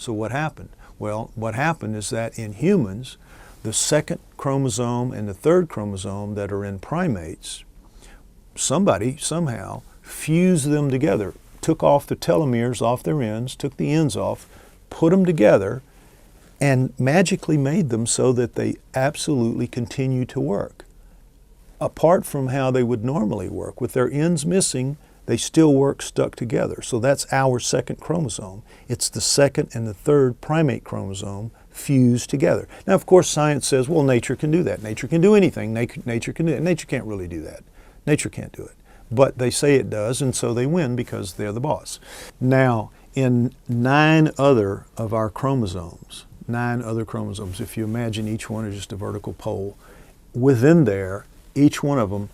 So what happened? Well, what happened is that in humans, the second chromosome and the third chromosome that are in primates, somebody somehow fused them together, took off the telomeres off their ends, took the ends off, put them together, and magically made them so that they absolutely continue to work. Apart from how they would normally work. With their ends missing, they still work stuck together. So that's our second chromosome. It's the second and the third primate chromosome fused together. Now, of course, science says, well, nature can do that. Nature can do anything. Nature can do it. Nature can't really do that. Nature can't do it. But they say it does, and so they win because they're the boss. Now, in 9 other of our chromosomes, 9 other chromosomes, if you imagine each one is just a vertical pole, within there, each one of them,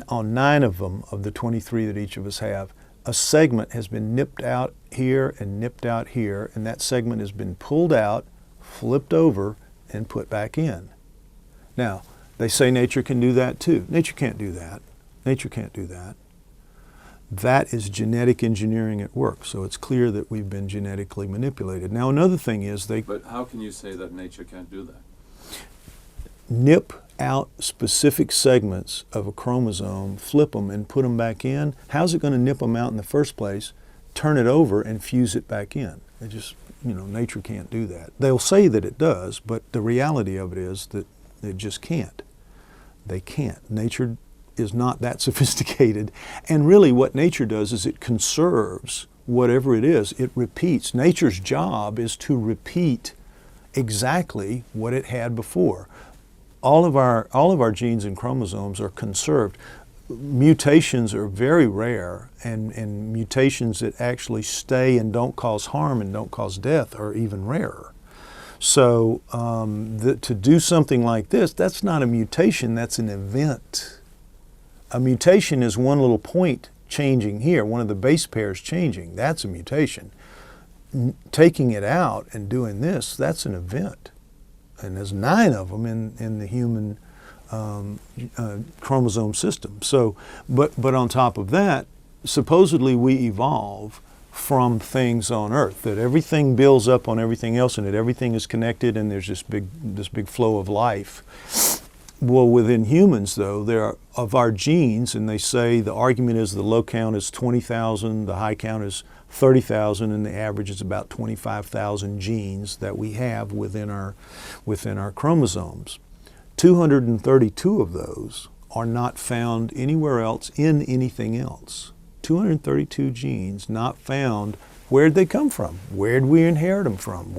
on 9 of them, of the 23 that each of us have, a segment has been nipped out here and nipped out here, and that segment has been pulled out, flipped over, and put back in. Now, they say nature can do that too. Nature can't do that. Nature can't do that. That is genetic engineering at work, so it's clear that we've been genetically manipulated. Now, another thing is But how can you say that nature can't do that? Nip out specific segments of a chromosome, flip them, and put them back in. How's it going to nip them out in the first place, turn it over, and fuse it back in? It just, nature can't do that. They'll say that it does, but the reality of it is that it just can't. They can't. Nature is not that sophisticated. And really what nature does is it conserves whatever it is. It repeats. Nature's job is to repeat exactly what it had before. All of our genes and chromosomes are conserved. Mutations are very rare, and mutations that actually stay and don't cause harm and don't cause death are even rarer. So to do something like this, that's not a mutation, that's an event. A mutation is one little point changing here, one of the base pairs changing. That's a mutation. Taking it out and doing this, that's an event. And there's 9 of them in the human chromosome system. So, but on top of that, supposedly we evolve from things on Earth, that everything builds up on everything else, and that everything is connected, and there's this big flow of life. Well, within humans, though, there are, of our genes, and they say the argument is the low count is 20,000, the high count is 30,000, and the average is about 25,000 genes that we have within our chromosomes. 232 of those are not found anywhere else in anything else. 232 genes not found. Where did they come from? Where did we inherit them from?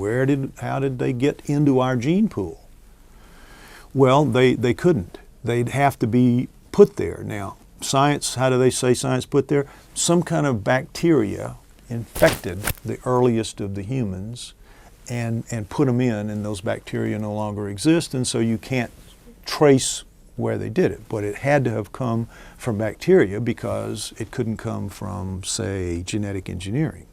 How did they get into our gene pool? Well, they couldn't. They'd have to be put there. Now, science, how do they say science put there? Some kind of bacteria infected the earliest of the humans and put them in, and those bacteria no longer exist, and so you can't trace where they did it. But it had to have come from bacteria because it couldn't come from, say, genetic engineering.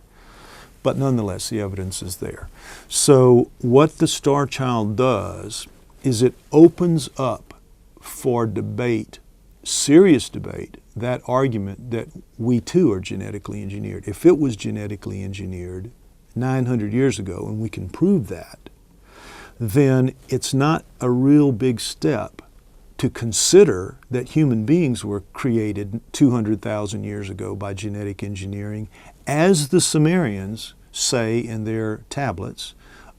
But nonetheless, the evidence is there. So what the Starchild does is it opens up for debate, serious debate, that argument that we too are genetically engineered. If it was genetically engineered 900 years ago, and we can prove that, then it's not a real big step to consider that human beings were created 200,000 years ago by genetic engineering, as the Sumerians say in their tablets,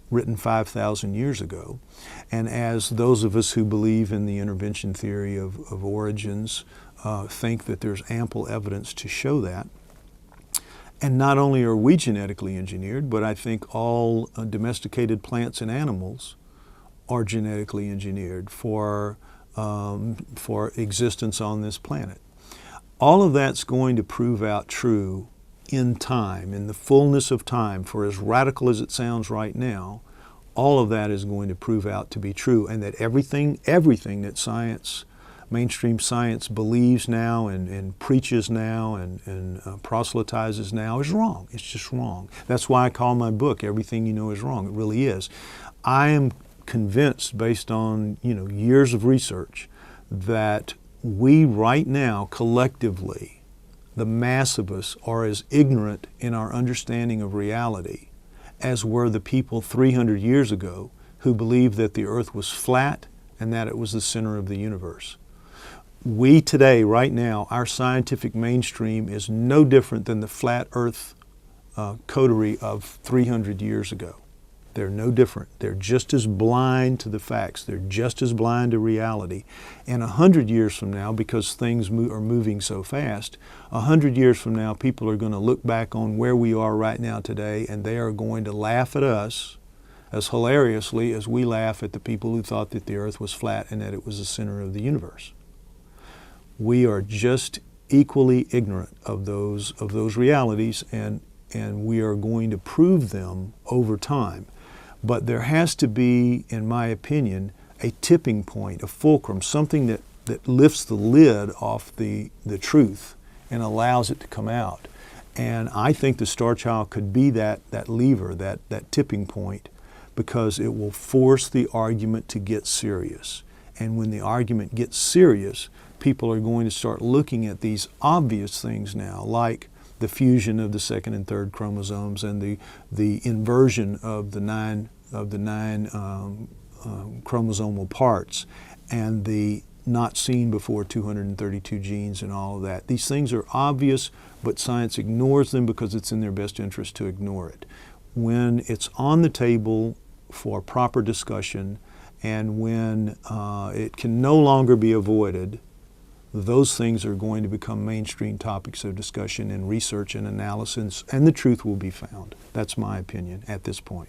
written 5,000 years ago, and as those of us who believe in the intervention theory of origins think that there's ample evidence to show that. And not only are we genetically engineered, but I think all domesticated plants and animals are genetically engineered for existence on this planet. All of that's going to prove out true in time, in the fullness of time. For as radical as it sounds right now, all of that is going to prove out to be true, and that everything that science, mainstream science, believes now and preaches now and proselytizes now is wrong. It's just wrong. That's why I call my book Everything You Know Is Wrong. It really is. I am convinced, based on years of research, that we right now collectively, the mass of us, are as ignorant in our understanding of reality as were the people 300 years ago who believed that the earth was flat and that it was the center of the universe. We today, right now, our scientific mainstream is no different than the flat earth coterie of 300 years ago. They're no different. They're just as blind to the facts. They're just as blind to reality. And 100 years from now, because things are moving so fast, 100 years from now, people are going to look back on where we are right now today, and they are going to laugh at us as hilariously as we laugh at the people who thought that the earth was flat and that it was the center of the universe. We are just equally ignorant of those realities, and we are going to prove them over time. But there has to be, in my opinion, a tipping point, a fulcrum, something that lifts the lid off the truth and allows it to come out. And I think the Starchild could be that lever, that tipping point, because it will force the argument to get serious. And when the argument gets serious, people are going to start looking at these obvious things now, like the fusion of the second and third chromosomes and the inversion of the nine chromosomal parts and the not seen before 232 genes and all of that. These things are obvious, but science ignores them because it's in their best interest to ignore it. When it's on the table for proper discussion and when it can no longer be avoided, those things are going to become mainstream topics of discussion and research and analysis, and the truth will be found. That's my opinion at this point.